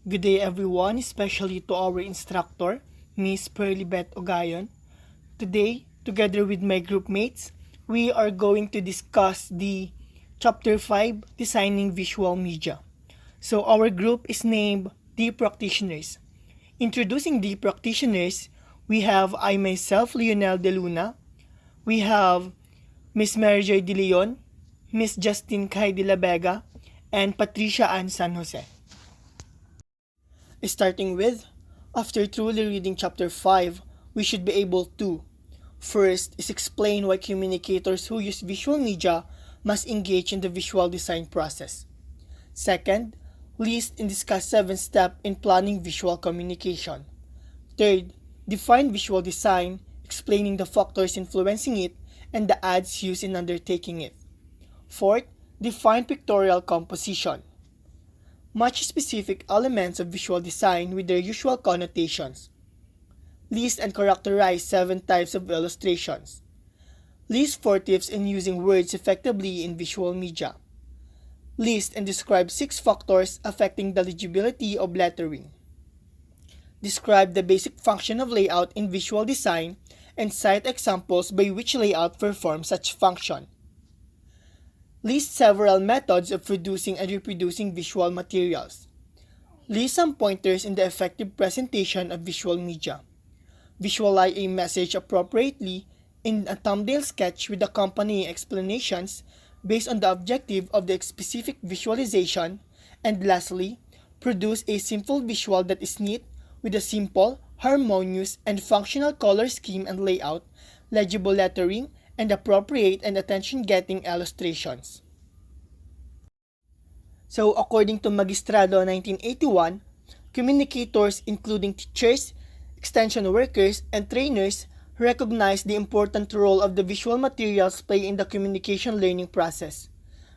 Good day everyone, especially to our instructor, Miss Perlibet Ogayon. Today, together with my group mates, we are going to discuss the Chapter 5, Designing Visual Media. So our group is named The Practitioners. Introducing the practitioners, we have I myself, Leonel de Luna. We have Miss Mary Joy de Leon, Miss Justine de la Vega, and Patrisha Ann San Jose. Starting with, after truly reading chapter 5, we should be able to first is explain why communicators who use visual media must engage in the visual design process. Second, list and discuss 7 steps in planning visual communication. Third, define visual design, explaining the factors influencing it and the aids used in undertaking it. Fourth, define pictorial composition. Match specific elements of visual design with their usual connotations. List and characterize 7 types of illustrations. List 4 tips in using words effectively in visual media. List and describe 6 factors affecting the legibility of lettering. Describe the basic function of layout in visual design and cite examples by which layout performs such function. List several methods of producing and reproducing visual materials. List some pointers in the effective presentation of visual media. Visualize a message appropriately in a thumbnail sketch with accompanying explanations based on the objective of the specific visualization. And lastly, produce a simple visual that is neat with a simple, harmonious, and functional color scheme and layout, legible lettering, and appropriate and attention-getting illustrations. So according to Magistrado 1981, communicators including teachers, extension workers, and trainers recognize the important role of the visual materials play in the communication learning process.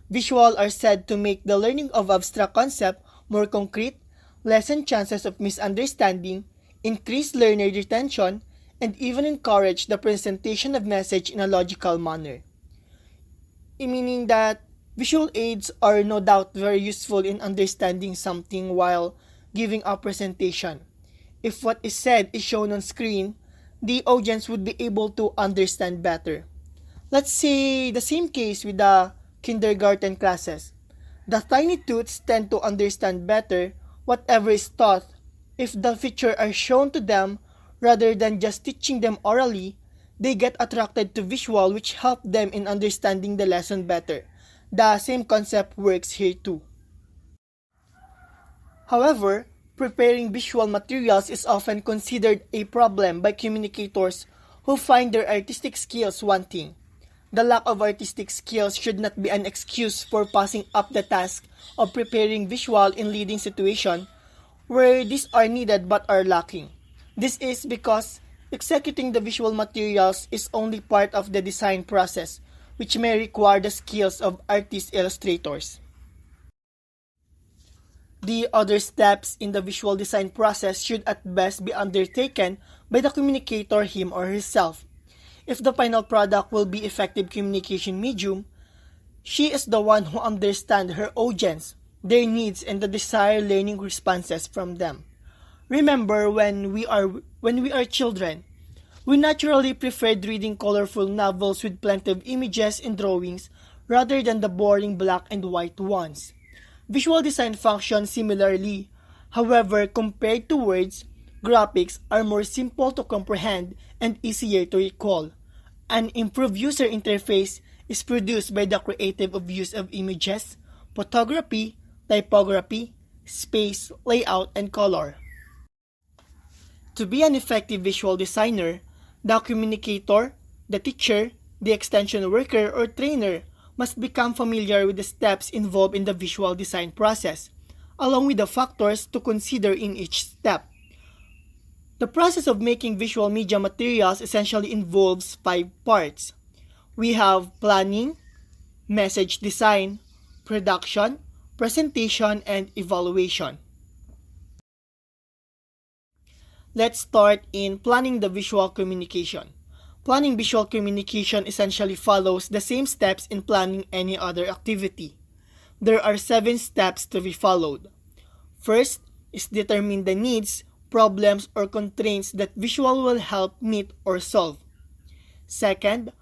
Visual are said to make the learning of abstract concept more concrete, lessen chances of misunderstanding, increase learner retention, and even encourage the presentation of message in a logical manner. Meaning that visual aids are no doubt very useful in understanding something while giving a presentation. If what is said is shown on screen, the audience would be able to understand better. Let's say the same case with the kindergarten classes. The tiny toots tend to understand better whatever is taught if the features are shown to them rather than just teaching them orally. They get attracted to visual which help them in understanding the lesson better. The same concept works here too. However, preparing visual materials is often considered a problem by communicators who find their artistic skills wanting. The lack of artistic skills should not be an excuse for passing up the task of preparing visual in leading situations where these are needed but are lacking. This is because executing the visual materials is only part of the design process, which may require the skills of artist illustrators. The other steps in the visual design process should at best be undertaken by the communicator him or herself. If the final product will be effective communication medium, she is the one who understands her audience, their needs, and the desired learning responses from them. Remember, when we are children, we naturally preferred reading colorful novels with plenty of images and drawings rather than the boring black and white ones. Visual design functions similarly. However, compared to words, graphics are more simple to comprehend and easier to recall. An improved user interface is produced by the creative use of images, photography, typography, space, layout, and color. To be an effective visual designer, the communicator, the teacher, the extension worker, or trainer must become familiar with the steps involved in the visual design process, along with the factors to consider in each step. The process of making visual media materials essentially involves 5 parts. We have planning, message design, production, presentation, and evaluation. Let's start in planning the visual communication. Planning visual communication essentially follows the same steps in planning any other activity. There are 7 steps to be followed. First, is determine the needs, problems, or constraints that visual will help meet or solve. Second,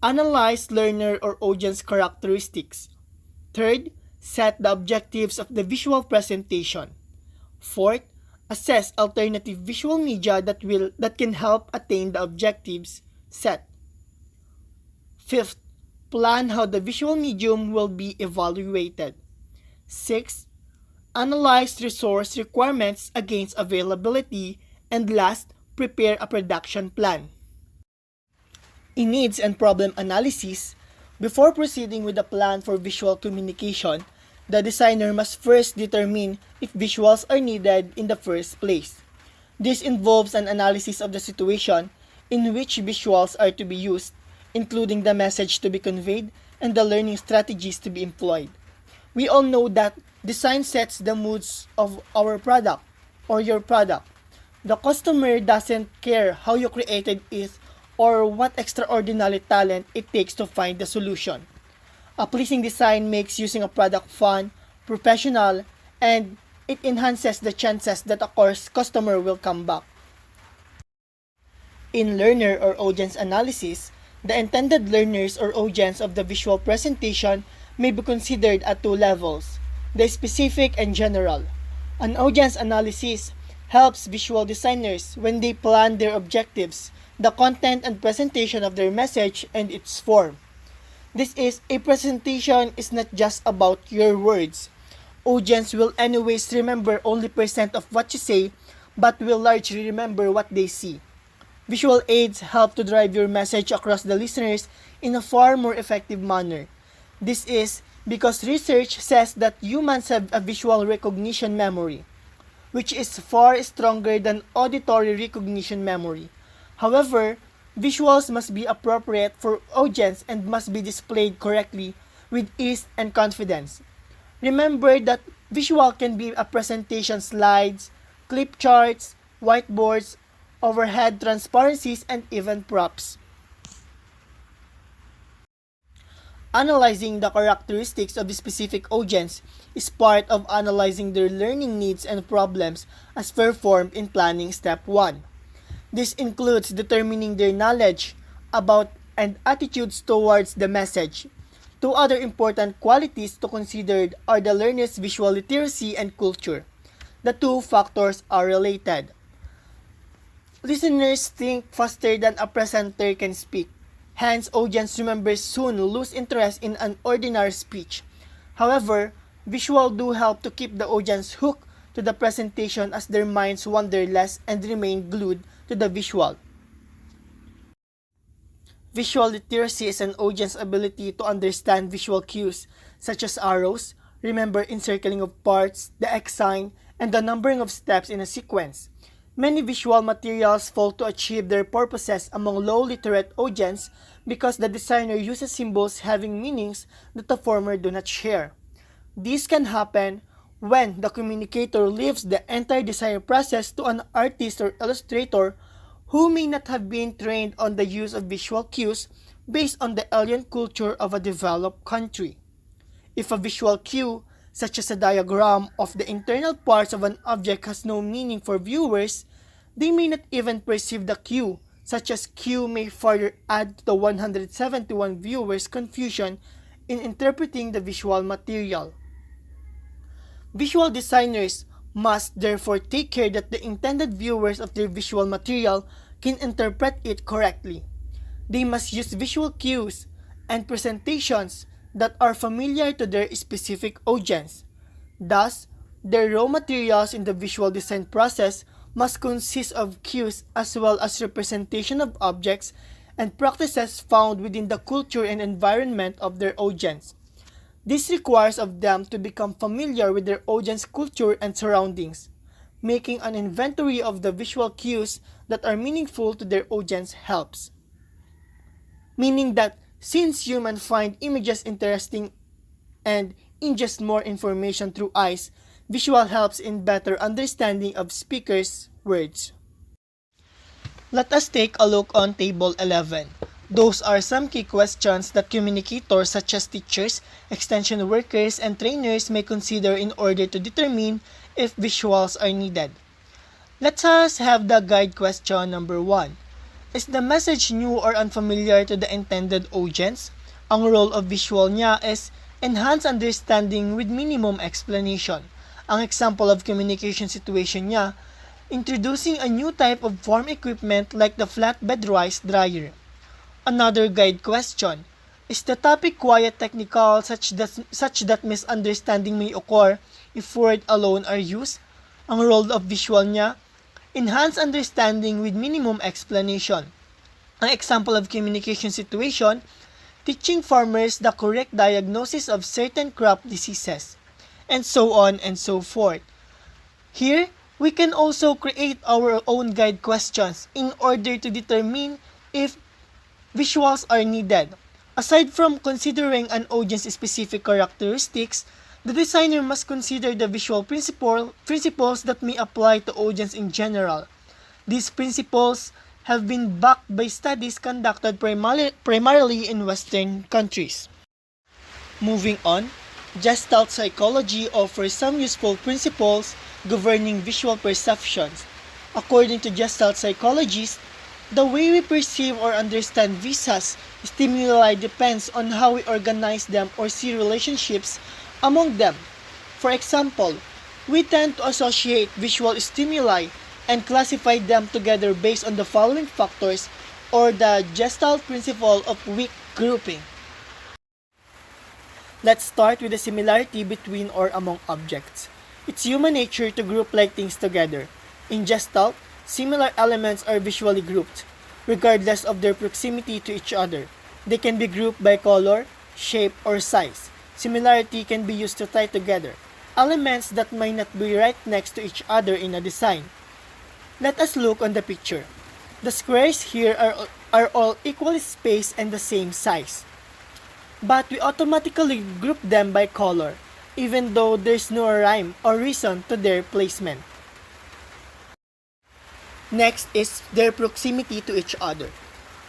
analyze learner or audience characteristics. Third, set the objectives of the visual presentation. Fourth, assess alternative visual media that can help attain the objectives set. Fifth, plan how the visual medium will be evaluated. Sixth, analyze resource requirements against availability. And last, prepare a production plan. In needs and problem analysis, before proceeding with a plan for visual communication, the designer must first determine if visuals are needed in the first place. This involves an analysis of the situation in which visuals are to be used, including the message to be conveyed and the learning strategies to be employed. We all know that design sets the moods of our product or your product. The customer doesn't care how you created it or what extraordinary talent it takes to find the solution. A pleasing design makes using a product fun, professional, and it enhances the chances that a customer will come back. In learner or audience analysis, the intended learners or audience of the visual presentation may be considered at two levels, the specific and general. An audience analysis helps visual designers when they plan their objectives, the content and presentation of their message, and its form. This is a presentation is not just about your words. Audience will anyways remember only percent of what you say, but will largely remember what they see. Visual aids help to drive your message across the listeners in a far more effective manner. This is because research says that humans have a visual recognition memory, which is far stronger than auditory recognition memory. However, visuals must be appropriate for audience and must be displayed correctly with ease and confidence. Remember that visual can be a presentation slides, clip charts, whiteboards, overhead transparencies, and even props. Analyzing the characteristics of the specific audience is part of analyzing their learning needs and problems as performed in planning step 1. This includes determining their knowledge about and attitudes towards the message. Two other important qualities to consider are the learner's visual literacy and culture. The two factors are related. Listeners think faster than a presenter can speak. Hence, audience members soon lose interest in an ordinary speech. However, visual do help to keep the audience hooked to the presentation as their minds wander less and remain glued to the visual. Visual literacy is an audience's ability to understand visual cues such as arrows, remember encircling of parts, the X sign, and the numbering of steps in a sequence. Many visual materials fail to achieve their purposes among low literate audience because the designer uses symbols having meanings that the former do not share. This can happen when the communicator leaves the entire design process to an artist or illustrator who may not have been trained on the use of visual cues based on the alien culture of a developed country. If a visual cue, such as a diagram of the internal parts of an object, has no meaning for viewers, they may not even perceive the cue, such as cue may further add to the 171 viewers' confusion in interpreting the visual material. Visual designers must therefore take care that the intended viewers of their visual material can interpret it correctly. They must use visual cues and presentations that are familiar to their specific audience. Thus, their raw materials in the visual design process must consist of cues as well as representation of objects and practices found within the culture and environment of their audience. This requires of them to become familiar with their audience culture and surroundings. Making an inventory of the visual cues that are meaningful to their audience helps. Meaning that since humans find images interesting and ingest more information through eyes, visual helps in better understanding of speakers' words. Let us take a look on Table 11. Those are some key questions that communicators such as teachers, extension workers, and trainers may consider in order to determine if visuals are needed. Let us have the guide question number 1. Is the message new or unfamiliar to the intended audience? Ang role of visual niya is enhance understanding with minimum explanation. Ang example of communication situation niya, introducing a new type of farm equipment like the flatbed rice dryer. Another guide question, is the topic quiet technical such that misunderstanding may occur if words alone are used? Ang role of visual niya, enhance understanding with minimum explanation. Ang example of communication situation, teaching farmers the correct diagnosis of certain crop diseases, and so on and so forth. Here, we can also create our own guide questions in order to determine if visuals are needed. Aside from considering an audience's specific characteristics, the designer must consider the visual principles that may apply to audience in general. These principles have been backed by studies conducted primarily in Western countries. Moving on, Gestalt psychology offers some useful principles governing visual perceptions. According to Gestalt psychologists, the way we perceive or understand visas stimuli depends on how we organize them or see relationships among them. For example, we tend to associate visual stimuli and classify them together based on the following factors or the Gestalt principle of weak grouping. Let's start with the similarity between or among objects. It's human nature to group like things together. In Gestalt, similar elements are visually grouped, regardless of their proximity to each other. They can be grouped by color, shape, or size. Similarity can be used to tie together elements that might not be right next to each other in a design. Let us look on the picture. The squares here are all equally spaced and the same size. But we automatically group them by color, even though there's no rhyme or reason to their placement. Next is their proximity to each other.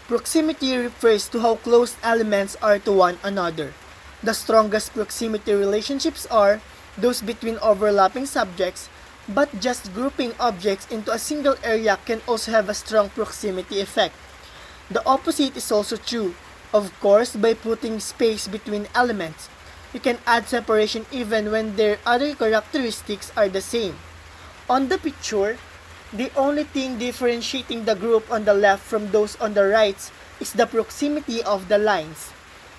Proximity refers to how close elements are to one another. The strongest proximity relationships are those between overlapping subjects, but just grouping objects into a single area can also have a strong proximity effect. The opposite is also true. Of course, by putting space between elements, you can add separation even when their other characteristics are the same. On the picture, the only thing differentiating the group on the left from those on the right is the proximity of the lines.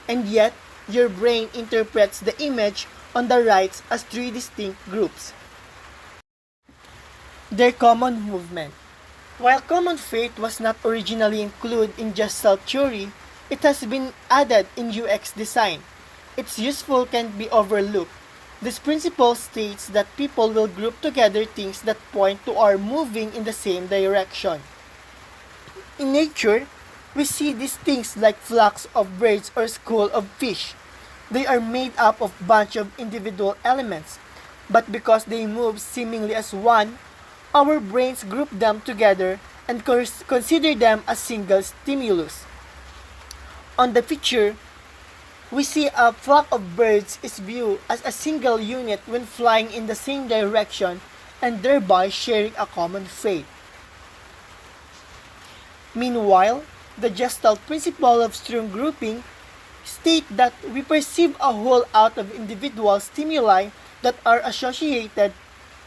And yet, your brain interprets the image on the right as three distinct groups. Their common movement. While common fate was not originally included in Gestalt theory, it has been added in UX design. Its useful can't be overlooked. This principle states that people will group together things that point to or moving in the same direction. In nature, we see these things like flocks of birds or school of fish. They are made up of bunch of individual elements, but because they move seemingly as one, our brains group them together and consider them a single stimulus. On the picture, we see a flock of birds is viewed as a single unit when flying in the same direction and thereby sharing a common fate. Meanwhile, the Gestalt principle of strong grouping state that we perceive a whole out of individual stimuli that are associated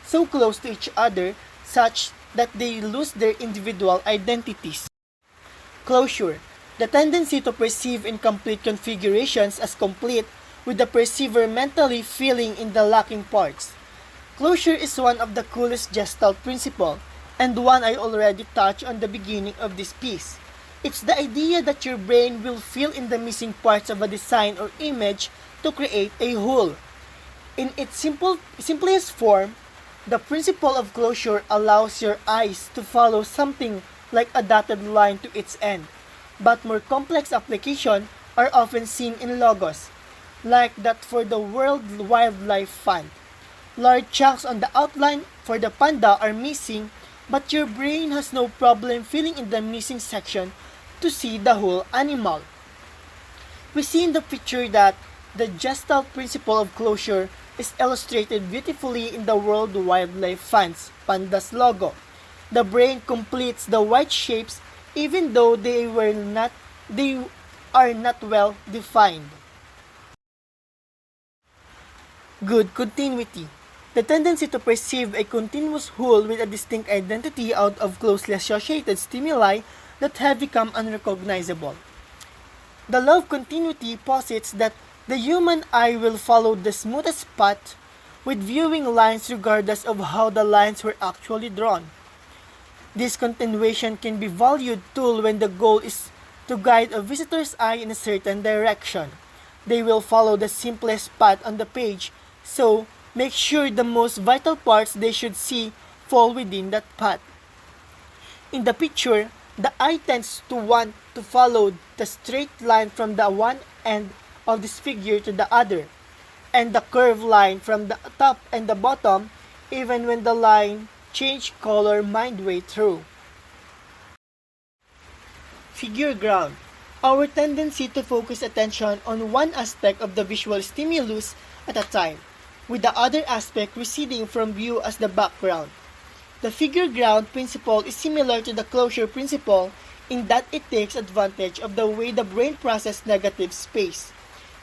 so close to each other such that they lose their individual identities. Closure. The tendency to perceive incomplete configurations as complete with the perceiver mentally filling in the lacking parts. Closure is one of the coolest Gestalt principle, and one I already touched on the beginning of this piece. It's the idea that your brain will fill in the missing parts of a design or image to create a whole. In its simplest form, the principle of closure allows your eyes to follow something like a dotted line to its end. But more complex applications are often seen in logos, like that for the World Wildlife Fund. Large chunks on the outline for the panda are missing, but your brain has no problem filling in the missing section to see the whole animal. We see in the picture that the Gestalt principle of closure is illustrated beautifully in the World Wildlife Fund's Pandas logo. The brain completes the white shapes even though they are not well defined. Good continuity. The tendency to perceive a continuous whole with a distinct identity out of closely associated stimuli that have become unrecognizable. The law of continuity posits that the human eye will follow the smoothest path with viewing lines regardless of how the lines were actually drawn. This continuation can be valued tool when the goal is to guide a visitor's eye in a certain direction. They will follow the simplest path on the page, so make sure the most vital parts they should see fall within that path. In the picture, the eye tends to want to follow the straight line from the one end of this figure to the other, and the curved line from the top and the bottom, even when the line change color midway through. Figure ground. Our tendency to focus attention on one aspect of the visual stimulus at a time, with the other aspect receding from view as the background. The figure ground principle is similar to the closure principle in that it takes advantage of the way the brain processes negative space.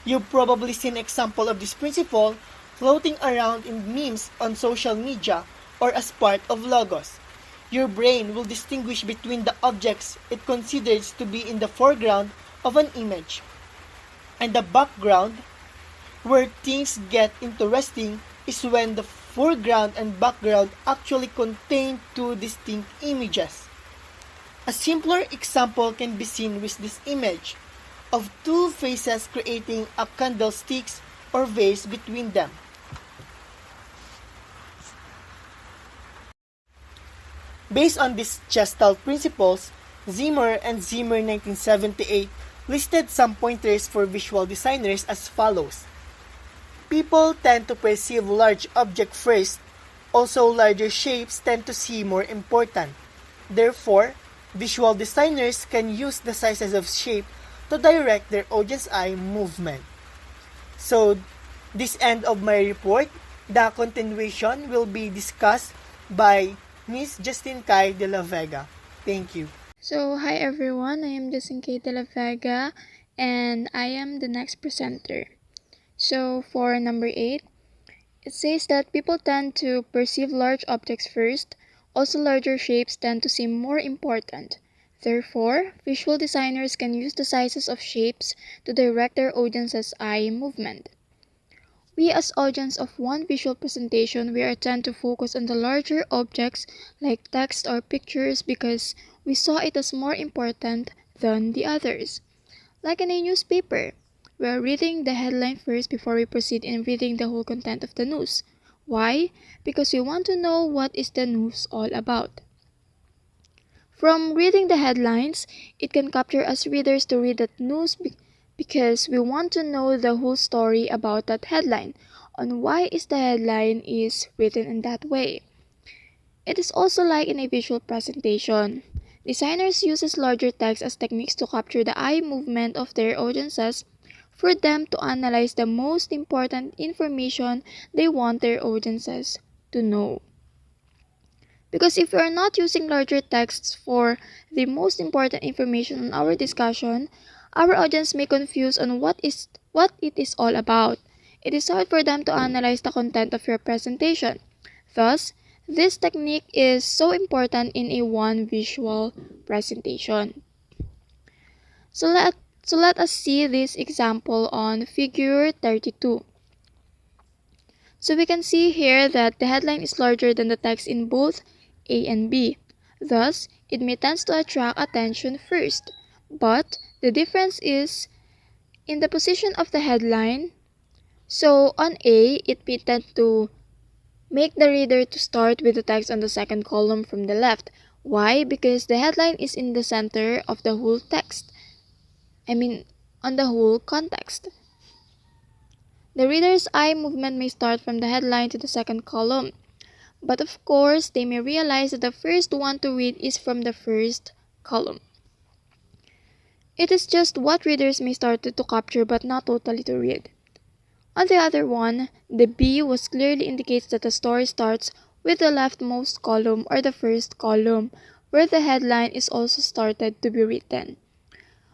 You've probably seen an example of this principle floating around in memes on social media or as part of logos. Your brain will distinguish between the objects it considers to be in the foreground of an image and the background. Where things get interesting is when the foreground and background actually contain two distinct images. A simpler example can be seen with this image of two faces creating a candlesticks or vase between them. Based on these Gestalt principles, Zimmer and Zimmer 1978 listed some pointers for visual designers as follows. People tend to perceive large objects first, also larger shapes tend to seem more important. Therefore, visual designers can use the sizes of shape to direct their audience eye movement. So, this end of my report. The continuation will be discussed by Miss Justine Dela Vega. Thank you. So, hi everyone, I am Justine Dela Vega and I am the next presenter. So, for number 8, it says that people tend to perceive large objects first, also larger shapes tend to seem more important. Therefore, visual designers can use the sizes of shapes to direct their audience's eye movement. We as audience of one visual presentation, we are tend to focus on the larger objects like text or pictures because we saw it as more important than the others. Like in a newspaper, we are reading the headline first before we proceed in reading the whole content of the news. Why? Because we want to know what is the news all about. From reading the headlines, it can capture us readers to read that news because we want to know the whole story about that headline, on why is the headline is written in that way. It is also like in a visual presentation. Designers uses larger text as techniques to capture the eye movement of their audiences for them to analyze the most important information they want their audiences to know. Because if we are not using larger texts for the most important information on our discussion, our audience may confuse on what it is all about. It is hard for them to analyze the content of your presentation. Thus, this technique is so important in a one visual presentation. So let us see this example on figure 32. So we can see here that the headline is larger than the text in both A and B. Thus, it may tend to attract attention first. But the difference is in the position of the headline. So on A, it may tend to make the reader to start with the text on the second column from the left. Why? Because the headline is in the center of the whole text. On the whole context. The reader's eye movement may start from the headline to the second column. But of course, they may realize that the first one to read is from the first column. It is just what readers may start to capture but not totally to read. On the other one, the B was clearly indicates that the story starts with the leftmost column or the first column, where the headline is also started to be written.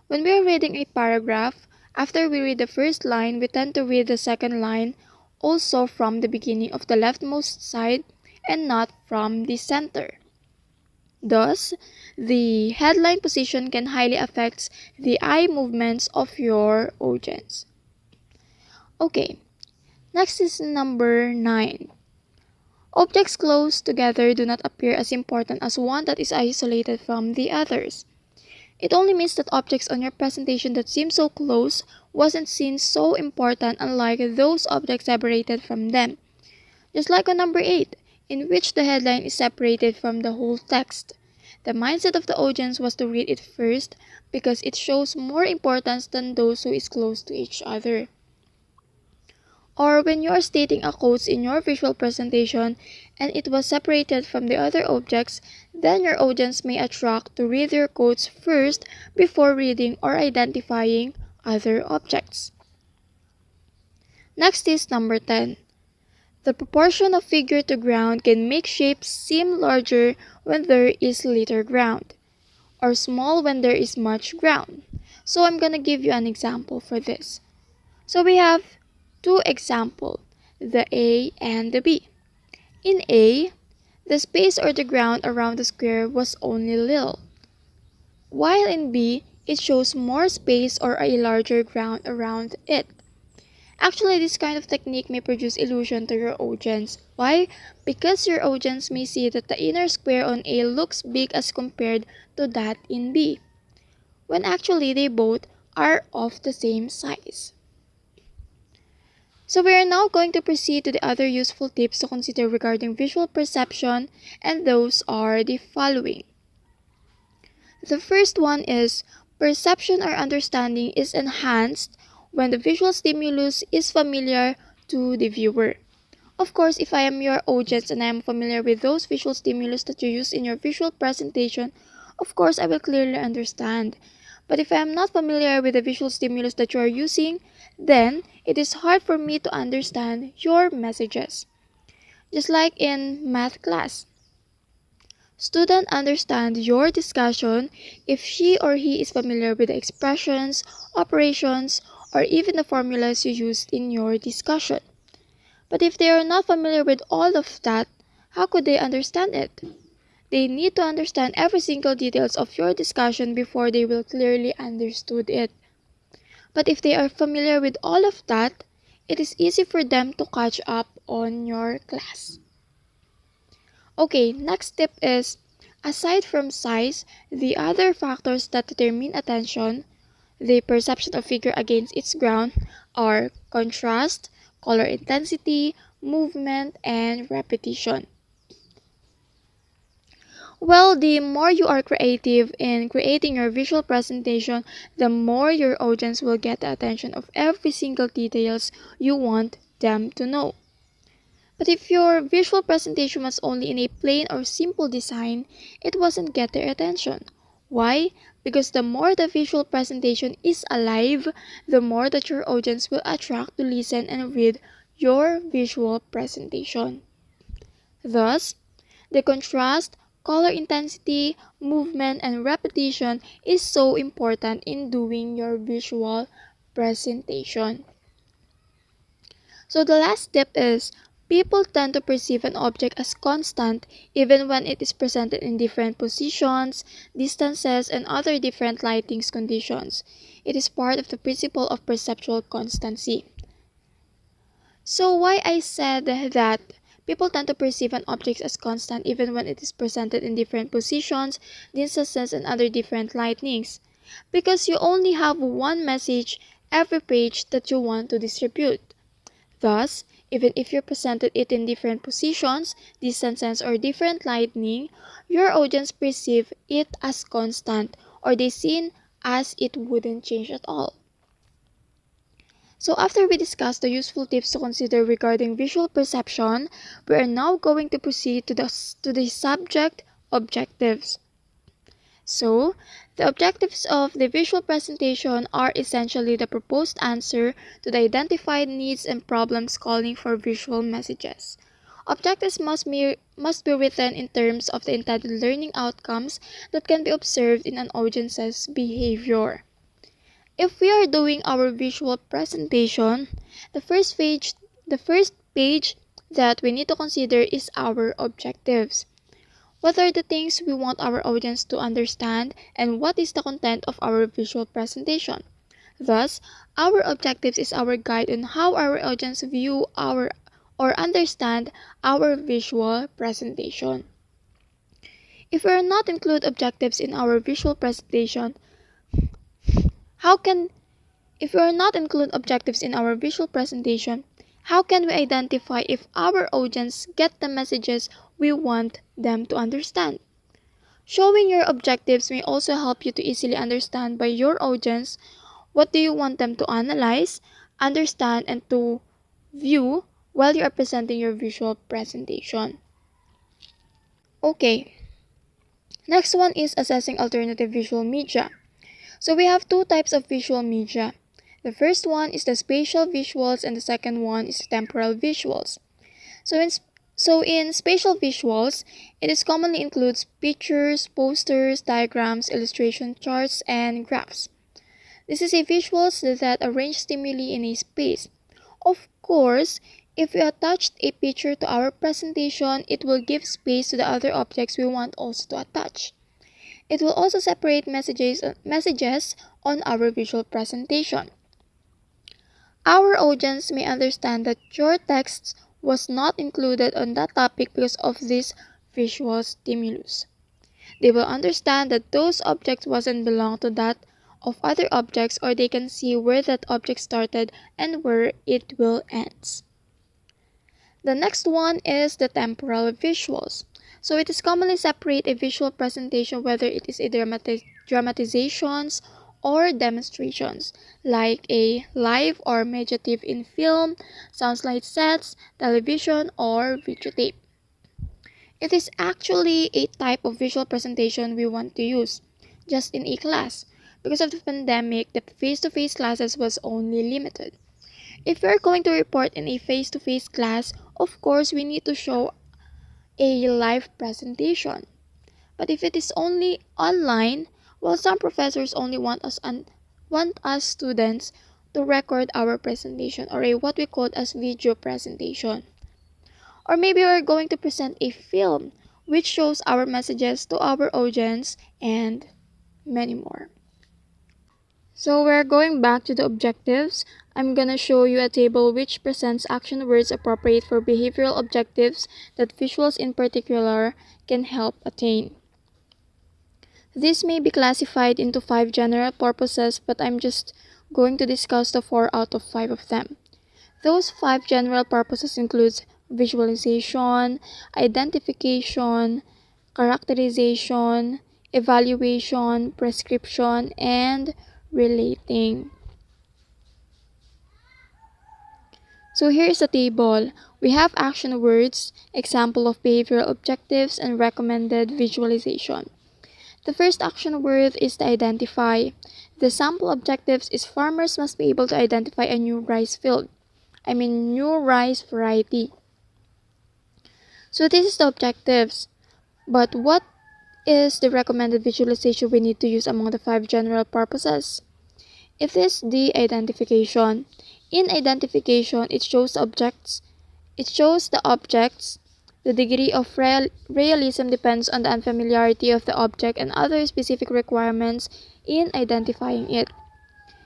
When we are reading a paragraph, after we read the first line, we tend to read the second line also from the beginning of the leftmost side and not from the center. Thus, the headline position can highly affect the eye movements of your audience. Okay, next is number 9. Objects close together do not appear as important as one that is isolated from the others. It only means that objects on your presentation that seem so close wasn't seen so important, unlike those objects separated from them. Just like on number 8, in which the headline is separated from the whole text. The mindset of the audience was to read it first because it shows more importance than those who is close to each other. Or when you are stating a quote in your visual presentation and it was separated from the other objects, then your audience may attract to read your quotes first before reading or identifying other objects. Next is number 10. The proportion of figure to ground can make shapes seem larger when there is little ground, or small when there is much ground. So I'm gonna give you an example for this. So we have two examples, the A and the B. In A, the space or the ground around the square was only little, while in B, it shows more space or a larger ground around it. Actually, this kind of technique may produce illusion to your audience. Why? Because your audience may see that the inner square on A looks big as compared to that in B, when actually they both are of the same size. So we are now going to proceed to the other useful tips to consider regarding visual perception, and those are the following. The first one is perception or understanding is enhanced when the visual stimulus is familiar to the viewer. Of course, if I am your audience and I am familiar with those visual stimulus that you use in your visual presentation, of course I will clearly understand. But if I am not familiar with the visual stimulus that you are using, then it is hard for me to understand your messages. Just like in math class. Student understand your discussion if she or he is familiar with the expressions, operations, or even the formulas you used in your discussion. But if they are not familiar with all of that, how could they understand it? They need to understand every single details of your discussion before they will clearly understood it. But if they are familiar with all of that, it is easy for them to catch up on your class. Okay, next tip is, aside from size, the other factors that determine attention, the perception of figure against its ground, are contrast, color intensity, movement, and repetition. Well, the more you are creative in creating your visual presentation, the more your audience will get the attention of every single details you want them to know. But if your visual presentation was only in a plain or simple design, it wasn't get their attention. Why? Because the more the visual presentation is alive, the more that your audience will attract to listen and read your visual presentation. Thus, the contrast, color intensity, movement, and repetition is so important in doing your visual presentation. So the last tip is, people tend to perceive an object as constant even when it is presented in different positions, distances, and other different lighting conditions. It is part of the principle of perceptual constancy. So why I said that people tend to perceive an object as constant even when it is presented in different positions, distances, and other different lightnings? Because you only have one message every page that you want to distribute. Thus, even if you presented it in different positions, distances, or different lighting, your audience perceive it as constant, or they see as it wouldn't change at all. So after we discussed the useful tips to consider regarding visual perception, we are now going to proceed to the subject objectives. So, the objectives of the visual presentation are essentially the proposed answer to the identified needs and problems calling for visual messages. Objectives must be written in terms of the intended learning outcomes that can be observed in an audience's behavior. If we are doing our visual presentation, the first page that we need to consider is our objectives. What are the things we want our audience to understand, and what is the content of our visual presentation? Thus, our objectives is our guide on how our audience view our or understand our visual presentation. If we are not include objectives in our visual presentation, how can if we are not include objectives in our visual presentation, how can we identify if our audience get the messages we want them to understand? Showing your objectives may also help you to easily understand by your audience what do you want them to analyze, understand, and to view while you are presenting your visual presentation. Okay, next one is assessing alternative visual media. So we have two types of visual media. The first one is the spatial visuals and the second one is temporal visuals. So in spatial visuals, it is commonly includes pictures, posters, diagrams, illustration charts, and graphs. This is a visuals that arrange stimuli in a space. Of course, if we attached a picture to our presentation, it will give space to the other objects we want also to attach. It will also separate messages on our visual presentation. Our audience may understand that your text was not included on that topic because of this visual stimulus. They will understand that those objects wasn't belong to that of other objects, or they can see where that object started and where it will end. The next one is the temporal visuals. So it is commonly separate a visual presentation whether it is a dramatizations or demonstrations, like a live or meditative in film, sound slide sets, television, or videotape. It is actually a type of visual presentation we want to use, just in a class. Because of the pandemic, the face-to-face classes was only limited. If we are going to report in a face-to-face class, of course we need to show a live presentation. But if it is only online, well, some professors only want us students to record our presentation, or a what we call as video presentation. Or maybe we're going to present a film which shows our messages to our audience and many more. So we're going back to the objectives. I'm gonna show you a table which presents action words appropriate for behavioral objectives that visuals in particular can help attain. This may be classified into 5 general purposes, but I'm just going to discuss the 4 out of 5 of them. Those 5 general purposes include visualization, identification, characterization, evaluation, prescription, and relating. So here is a table. We have action words, example of behavioral objectives, and recommended visualization. The first action word is to identify. The sample objectives is farmers must be able to identify a new rice new rice variety. So this is the objectives. But what is the recommended visualization we need to use among the 5 general purposes? It is the identification. In identification, it shows the objects. The degree of realism depends on the unfamiliarity of the object and other specific requirements in identifying it.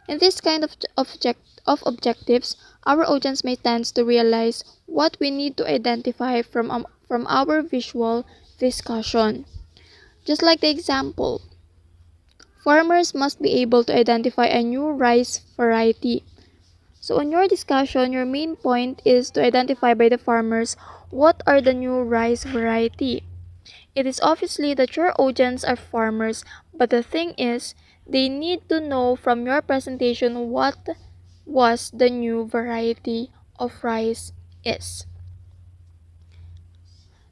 In this kind of objectives, our audience may tend to realize what we need to identify from our visual discussion. Just like the example, farmers must be able to identify a new rice variety. So in your discussion, your main point is to identify by the farmers what are the new rice variety. It is obviously that your audience are farmers, but the thing is, they need to know from your presentation what was the new variety of rice is.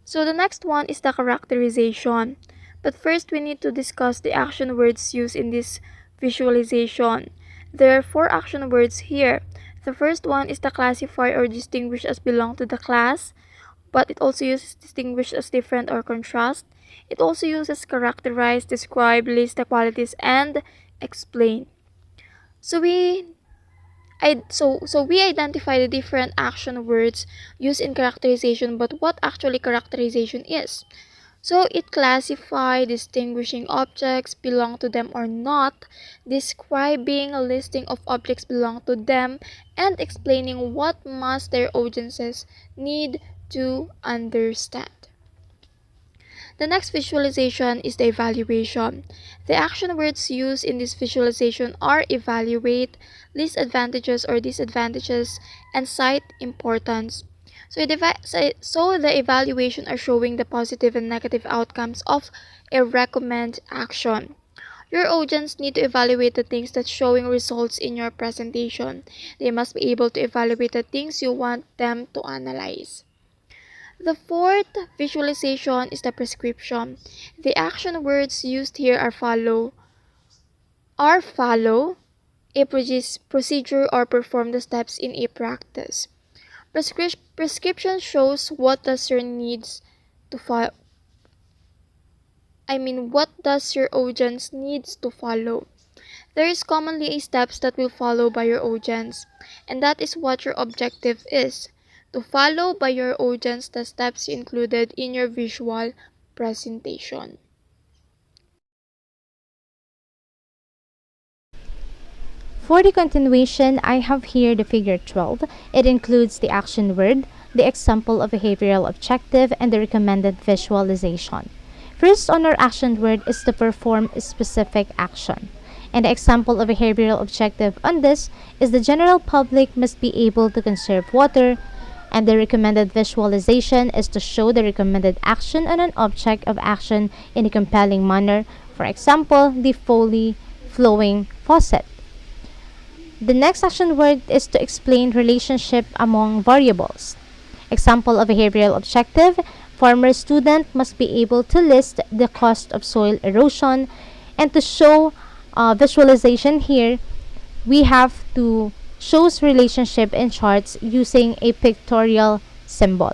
So the next one is the characterization. But first, we need to discuss the action words used in this visualization. There are four action words here. The first one is to classify or distinguish as belong to the class, but it also uses distinguish as different or contrast. It also uses characterize, describe, list the qualities, and explain. So we identify the different action words used in characterization, but what actually characterization is. So it classify distinguishing objects belong to them or not, describing a listing of objects belong to them, and explaining what must their audiences need to understand. The next visualization is the evaluation. The action words used in this visualization are evaluate, list advantages or disadvantages, and cite importance. So the evaluation are showing the positive and negative outcomes of a recommend action. Your audience need to evaluate the things that's showing results in your presentation. They must be able to evaluate the things you want them to analyze. The fourth visualization is the prescription. The action words used here are follow a procedure or perform the steps in a practice. Prescription shows what does your needs to follow. What does your audience needs to follow. There is commonly a steps that will follow by your audience, and that is what your objective is, to follow by your audience the steps included in your visual presentation. For the continuation, I have here the figure 12. It includes the action word, the example of behavioral objective, and the recommended visualization. First on our action word is to perform a specific action. And the example of behavioral objective on this is the general public must be able to conserve water, and the recommended visualization is to show the recommended action on an object of action in a compelling manner. For example, the fully flowing faucet. The next action word is to explain relationship among variables. Example of behavioral objective, former student must be able to list the cost of soil erosion, and to show visualization here, we have to shows relationship in charts using a pictorial symbol.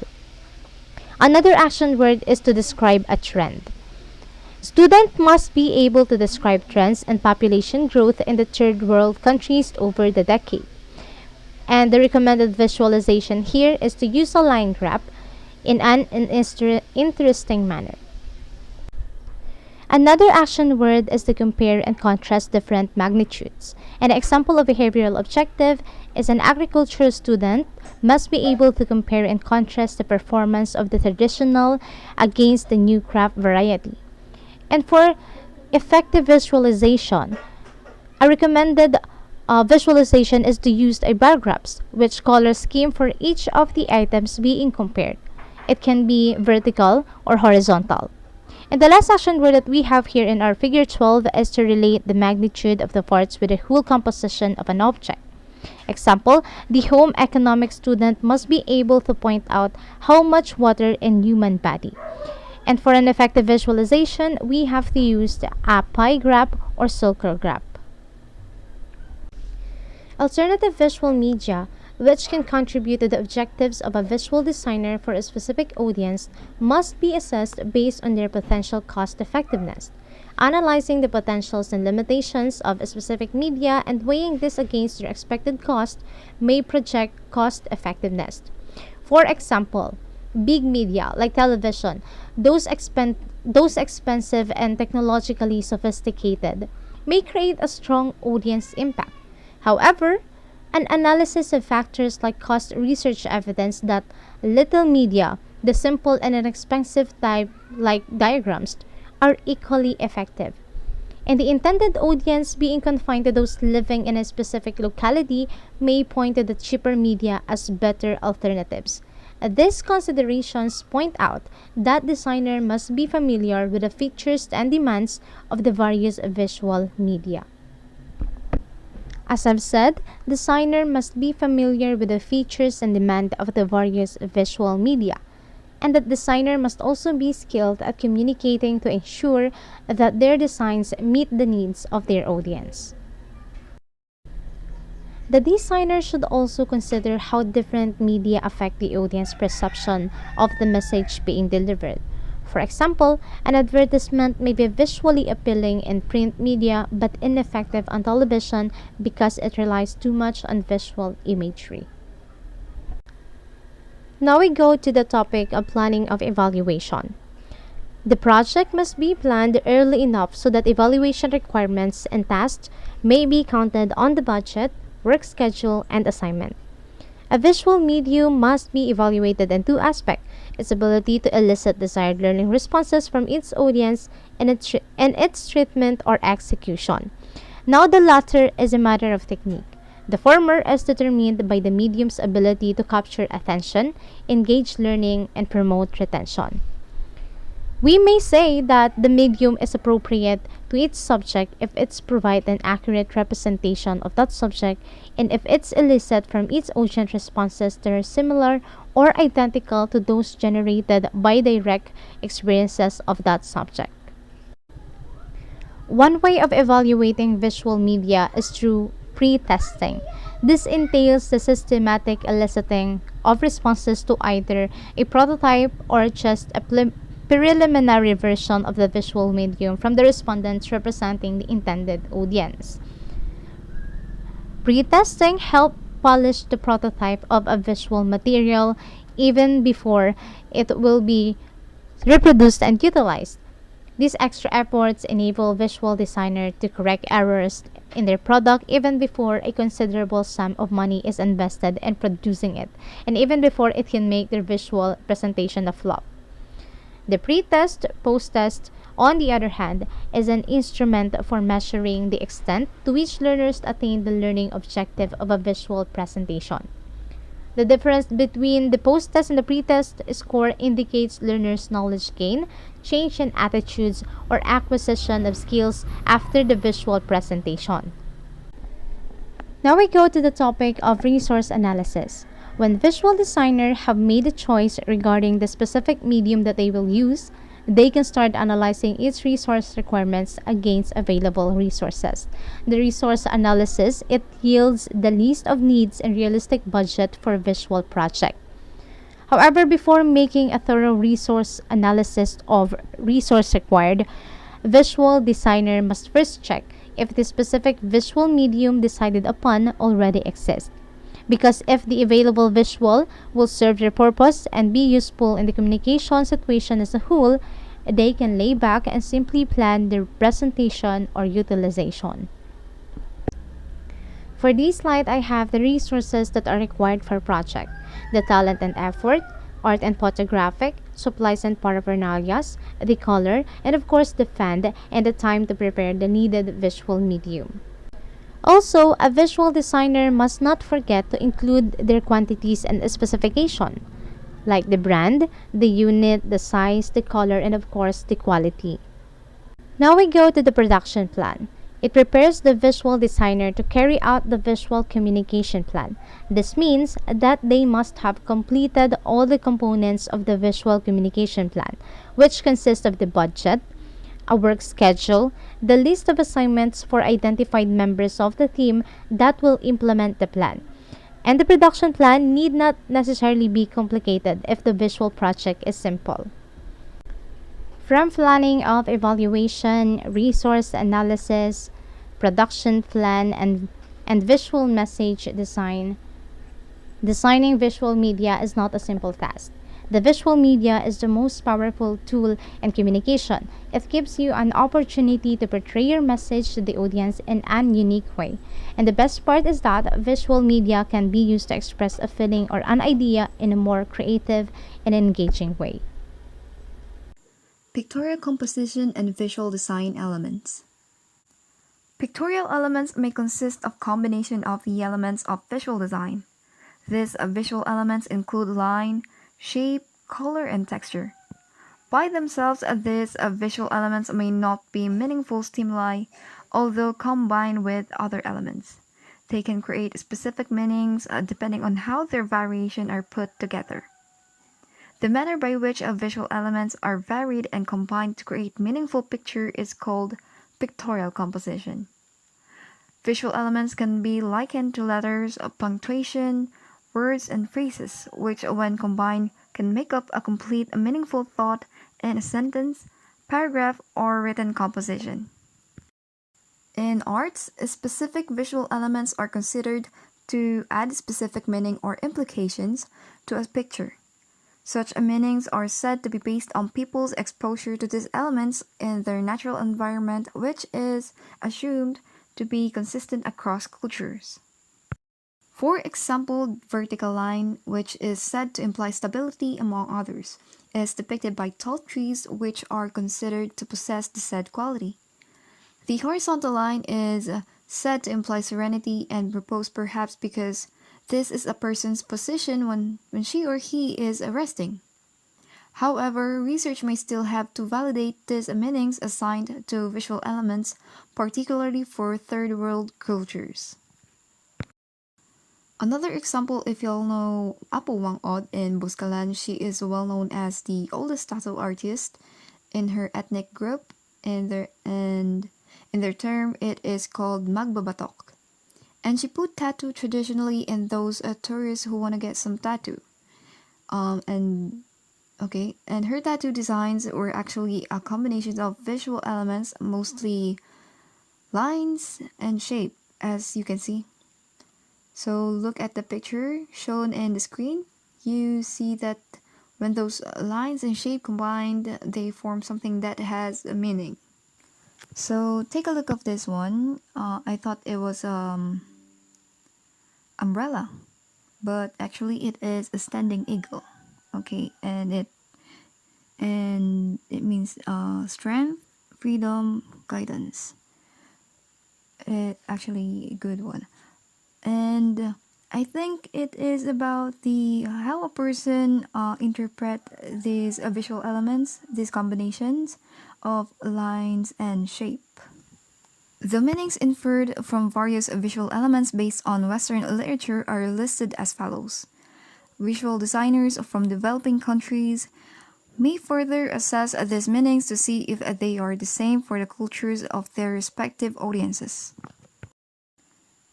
Another action word is to describe a trend. Student must be able to describe trends and population growth in the third world countries over the decade. And the recommended visualization here is to use a line graph in an interesting manner. Another action word is to compare and contrast different magnitudes. An example of behavioral objective is an agricultural student must be able to compare and contrast the performance of the traditional against the new crop variety. And for effective visualization, a recommended visualization is to use a bar graphs, which color scheme for each of the items being compared. It can be vertical or horizontal. And the last action word that we have here in our figure 12 is to relate the magnitude of the parts with the whole composition of an object. Example, the home economics student must be able to point out how much water in human body. And for an effective visualization, we have to use a pie graph or circle graph. Alternative visual media, which can contribute to the objectives of a visual designer for a specific audience, must be assessed based on their potential cost effectiveness. Analyzing the potentials and limitations of a specific media and weighing this against their expected cost may project cost effectiveness. For example, big media like television, those expensive and technologically sophisticated, may create a strong audience impact. However, an analysis of factors like cost research evidence that little media, the simple and inexpensive type like diagrams, are equally effective. And the intended audience being confined to those living in a specific locality may point to the cheaper media as better alternatives. These considerations point out that designer must be familiar with the features and demands of the various visual media. As I've said, designer must be familiar with the features and demand of the various visual media. and that designer must also be skilled at communicating to ensure that their designs meet the needs of their audience. The designer should also consider how different media affect the audience perception of the message being delivered. For example, an advertisement may be visually appealing in print media but ineffective on television because it relies too much on visual imagery. Now we go to the topic of planning of evaluation. The project must be planned early enough so that evaluation requirements and tasks may be counted on the budget, work schedule, and assignment. A visual medium must be evaluated in two aspects: its ability to elicit desired learning responses from its audience and its treatment or execution. Now, the latter is a matter of technique. The former is determined by the medium's ability to capture attention, engage learning, and promote retention. We may say that the medium is appropriate to its subject if it provides an accurate representation of that subject and if it elicits from its audience responses that are similar or identical to those generated by direct experiences of that subject. One way of evaluating visual media is through pre-testing. This entails the systematic eliciting of responses to either a prototype or just a preliminary version of the visual medium from the respondents representing the intended audience. Pre-testing helps polish the prototype of a visual material even before it will be reproduced and utilized. These extra efforts enable visual designers to correct errors in their product even before a considerable sum of money is invested in producing it, and even before it can make their visual presentation a flop. The pre-test, post-test, on the other hand, is an instrument for measuring the extent to which learners attain the learning objective of a visual presentation. The difference between the post-test and the pre-test score indicates learners' knowledge gain, change in attitudes, or acquisition of skills after the visual presentation. Now we go to the topic of resource analysis. When visual designers have made a choice regarding the specific medium that they will use, they can start analyzing its resource requirements against available resources. The resource analysis, it yields the list of needs and realistic budget for a visual project. However, before making a thorough resource analysis of resource required, visual designer must first check if the specific visual medium decided upon already exists. Because if the available visual will serve their purpose and be useful in the communication situation as a whole, they can lay back and simply plan their presentation or utilization. For this slide, I have the resources that are required for a project: the talent and effort, art and photographic, supplies and paraphernalia, the color, and of course the fund and the time to prepare the needed visual medium. Also, a visual designer must not forget to include their quantities and specification, like the brand, the unit, the size, the color, and of course the quality. Now we go to the production plan. It prepares the visual designer to carry out the visual communication plan. This means that they must have completed all the components of the visual communication plan, which consist of the budget, a work schedule, the list of assignments for identified members of the team that will implement the plan. And the production plan need not necessarily be complicated if the visual project is simple. From planning of evaluation, resource analysis, production plan, and visual message design, designing visual media is not a simple task. The visual media is the most powerful tool in communication. It gives you an opportunity to portray your message to the audience in an unique way. And the best part is that visual media can be used to express a feeling or an idea in a more creative and engaging way. Pictorial composition and visual design elements. Pictorial elements may consist of combination of the elements of visual design. These visual elements include line, shape, color, and texture. By themselves, these visual elements may not be meaningful stimuli, although combined with other elements. They can create specific meanings depending on how their variations are put together. The manner by which visual elements are varied and combined to create meaningful picture is called pictorial composition. Visual elements can be likened to letters, punctuation, words, and phrases, which, when combined, can make up a complete, meaningful thought in a sentence, paragraph, or written composition. In arts, specific visual elements are considered to add specific meaning or implications to a picture. Such meanings are said to be based on people's exposure to these elements in their natural environment, which is assumed to be consistent across cultures. For example, vertical line, which is said to imply stability among others, is depicted by tall trees which are considered to possess the said quality. The horizontal line is said to imply serenity and repose, perhaps because this is a person's position when she or he is resting. However, research may still have to validate these meanings assigned to visual elements, particularly for third world cultures. Another example, if y'all know Apo Wang Od in Boscalan, she is well known as the oldest tattoo artist in her ethnic group, and in their term, it is called magbabatok. And she put tattoo traditionally in those tourists who want to get some tattoo. And her tattoo designs were actually a combination of visual elements, mostly lines and shape, as you can see. So look at the picture shown in the screen. You see that when those lines and shape combined, they form something that has a meaning. So take a look of this one. I thought it was umbrella, but actually it is a standing eagle. Okay, and it means strength, freedom, guidance. It actually a good one. And I think it is about the how a person interpret these visual elements, these combinations of lines and shape. The meanings inferred from various visual elements based on Western literature are listed as follows. Visual designers from developing countries may further assess these meanings to see if they are the same for the cultures of their respective audiences.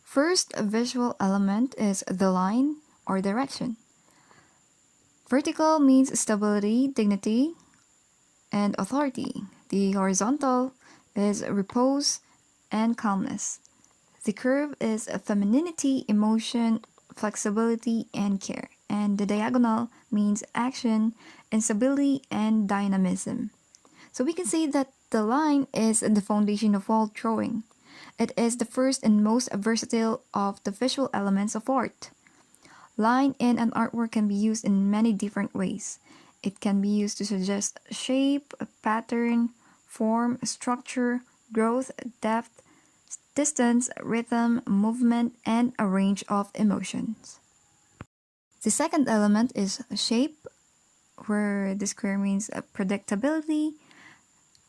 First visual element is the line or direction. Vertical means stability, dignity, and authority. The horizontal is repose and calmness. The curve is femininity, emotion, flexibility, and care. And the diagonal means action, instability, and dynamism. So we can say that the line is the foundation of all drawing. It is the first and most versatile of the visual elements of art. Line in an artwork can be used in many different ways. It can be used to suggest shape, pattern, form, structure, growth, depth, distance, rhythm, movement, and a range of emotions. The second element is shape, where the square means predictability,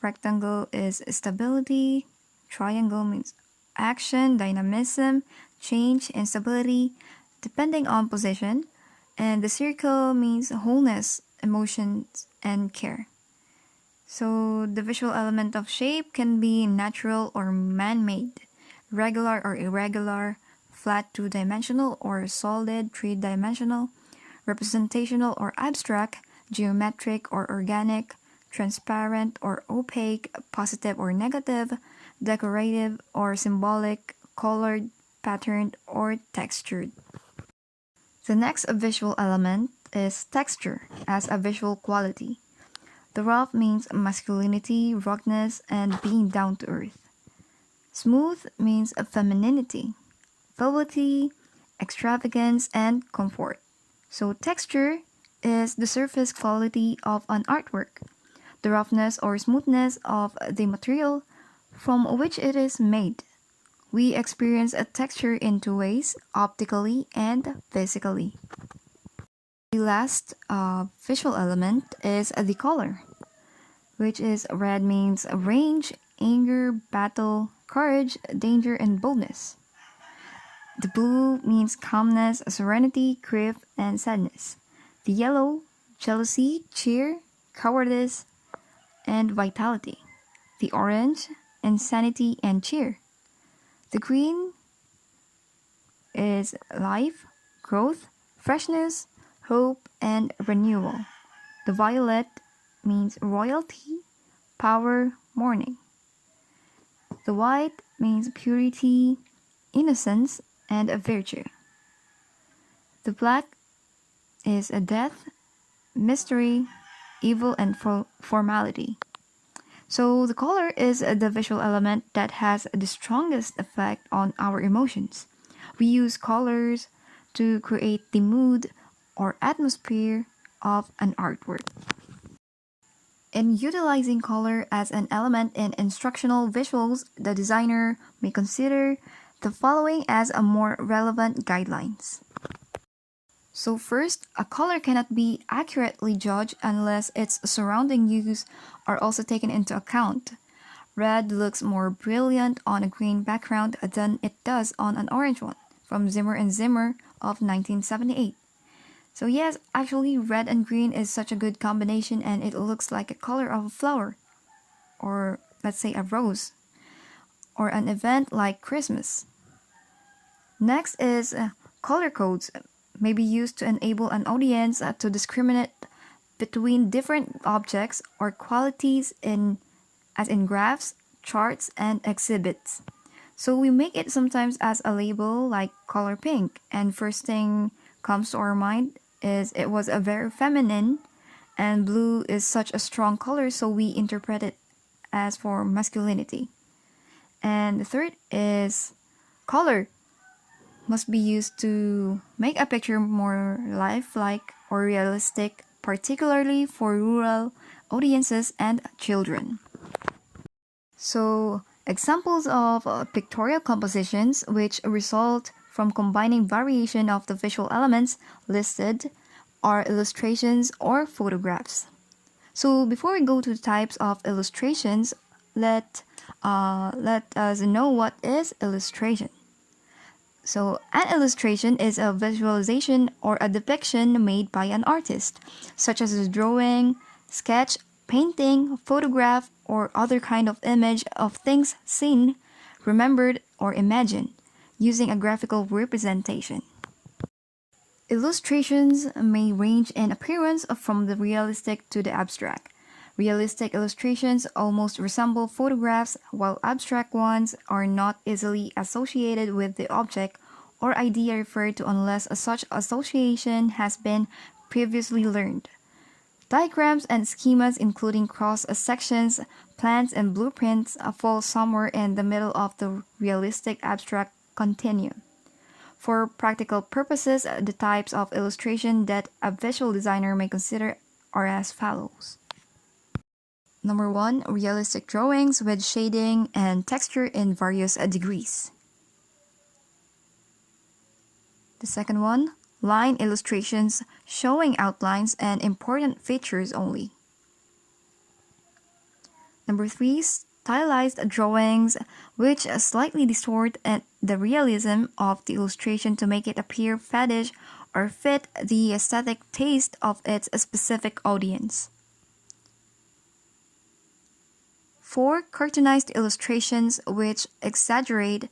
rectangle is stability, triangle means action, dynamism, change, instability, depending on position, and the circle means wholeness, emotions, and care. So the visual element of shape can be natural or man-made, regular or irregular, flat two-dimensional or solid three-dimensional, representational or abstract, geometric or organic, transparent or opaque, positive or negative, decorative or symbolic, colored, patterned, or textured. The next visual element is texture as a visual quality. The rough means masculinity, ruggedness, and being down to earth. Smooth means femininity, velvety, extravagance, and comfort. So texture is the surface quality of an artwork, the roughness or smoothness of the material from which it is made. We experience a texture in two ways, optically and physically. The last visual element is the color, which is red means range, anger, battle, courage, danger, and boldness. The blue means calmness, serenity, grief, and sadness. The yellow, jealousy, cheer, cowardice, and vitality. The orange, insanity and cheer. The green is life, growth, freshness, hope, and renewal. The violet means royalty, power, mourning. The white means purity, innocence, and a virtue. The black is a death, mystery, evil, and formality. So the color is the visual element that has the strongest effect on our emotions. We use colors to create the mood or atmosphere of an artwork. In utilizing color as an element in instructional visuals, the designer may consider the following as a more relevant guidelines. So first, a color cannot be accurately judged unless its surrounding hues are also taken into account. Red looks more brilliant on a green background than it does on an orange one, from Zimmer and Zimmer of 1978. So yes, actually red and green is such a good combination and it looks like a color of a flower, or let's say a rose, or an event like Christmas. Next is color codes may be used to enable an audience to discriminate between different objects or qualities as in graphs, charts, and exhibits. So we make it sometimes as a label like color pink, and first thing comes to our mind is it was a very feminine, and blue is such a strong color, so we interpret it as for masculinity. And the third is color must be used to make a picture more lifelike or realistic, particularly for rural audiences and children. So, examples of pictorial compositions which result from combining variation of the visual elements listed are illustrations or photographs. So, before we go to the types of illustrations, let us know what is illustration. So, an illustration is a visualization or a depiction made by an artist, such as a drawing, sketch, painting, photograph, or other kind of image of things seen, remembered, or imagined, using a graphical representation. Illustrations may range in appearance from the realistic to the abstract. Realistic illustrations almost resemble photographs, while abstract ones are not easily associated with the object or idea referred to unless such association has been previously learned. Diagrams and schemas, including cross-sections, plans, and blueprints, fall somewhere in the middle of the realistic abstract continuum. For practical purposes, the types of illustration that a visual designer may consider are as follows. Number 1, realistic drawings with shading and texture in various degrees. The second one, line illustrations showing outlines and important features only. Number 3, stylized drawings which slightly distort the realism of the illustration to make it appear faddish or fit the aesthetic taste of its specific audience. 4, cartoonized illustrations which exaggerate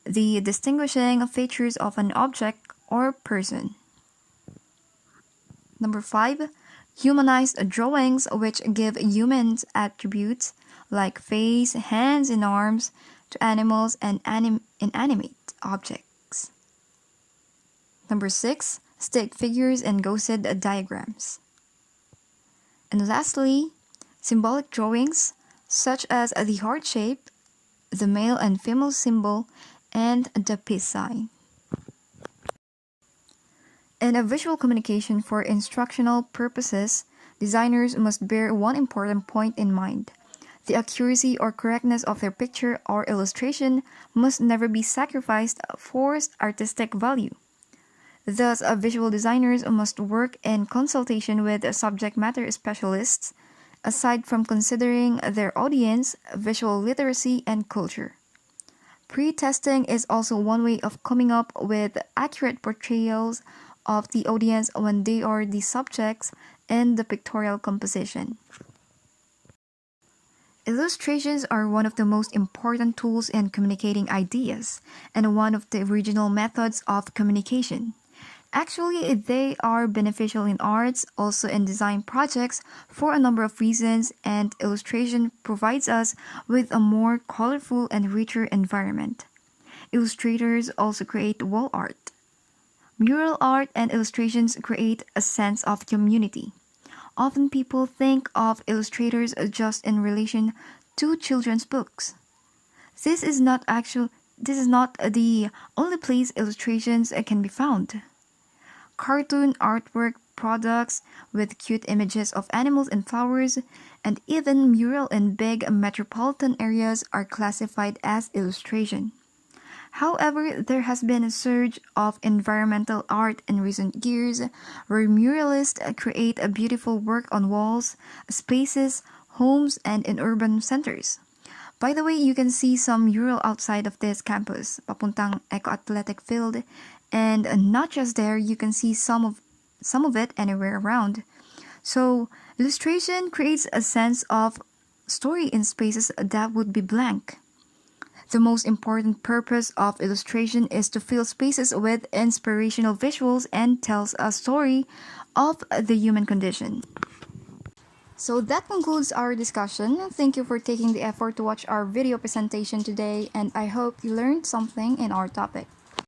the distinguishing features of an object or person. Number 5, humanized drawings which give human attributes like face, hands, and arms to animals and inanimate objects. Number 6, stick figures and ghosted diagrams. And lastly, symbolic drawings such as the heart shape, the male and female symbol, and the peace sign. In a visual communication for instructional purposes, designers must bear one important point in mind. The accuracy or correctness of their picture or illustration must never be sacrificed for artistic value. Thus, visual designers must work in consultation with subject matter specialists, aside from considering their audience, visual literacy, and culture. Pre-testing is also one way of coming up with accurate portrayals of the audience when they are the subjects in the pictorial composition. Illustrations are one of the most important tools in communicating ideas and one of the original methods of communication. Actually, they are beneficial in arts, also in design projects, for a number of reasons, and illustration provides us with a more colorful and richer environment. Illustrators also create wall art. Mural art and illustrations create a sense of community. Often people think of illustrators just in relation to children's books. This is not the only place illustrations can be found. Cartoon artwork products with cute images of animals and flowers, and even mural in big metropolitan areas are classified as illustration. However, there has been a surge of environmental art in recent years where muralists create a beautiful work on walls, spaces, homes, and in urban centers. By the way, you can see some mural outside of this campus, papuntang Eco Athletic Field, and not just there, you can see some of it anywhere around. So, illustration creates a sense of story in spaces that would be blank. The most important purpose of illustration is to fill spaces with inspirational visuals and tells a story of the human condition. So that concludes our discussion. Thank you for taking the effort to watch our video presentation today, and I hope you learned something in our topic.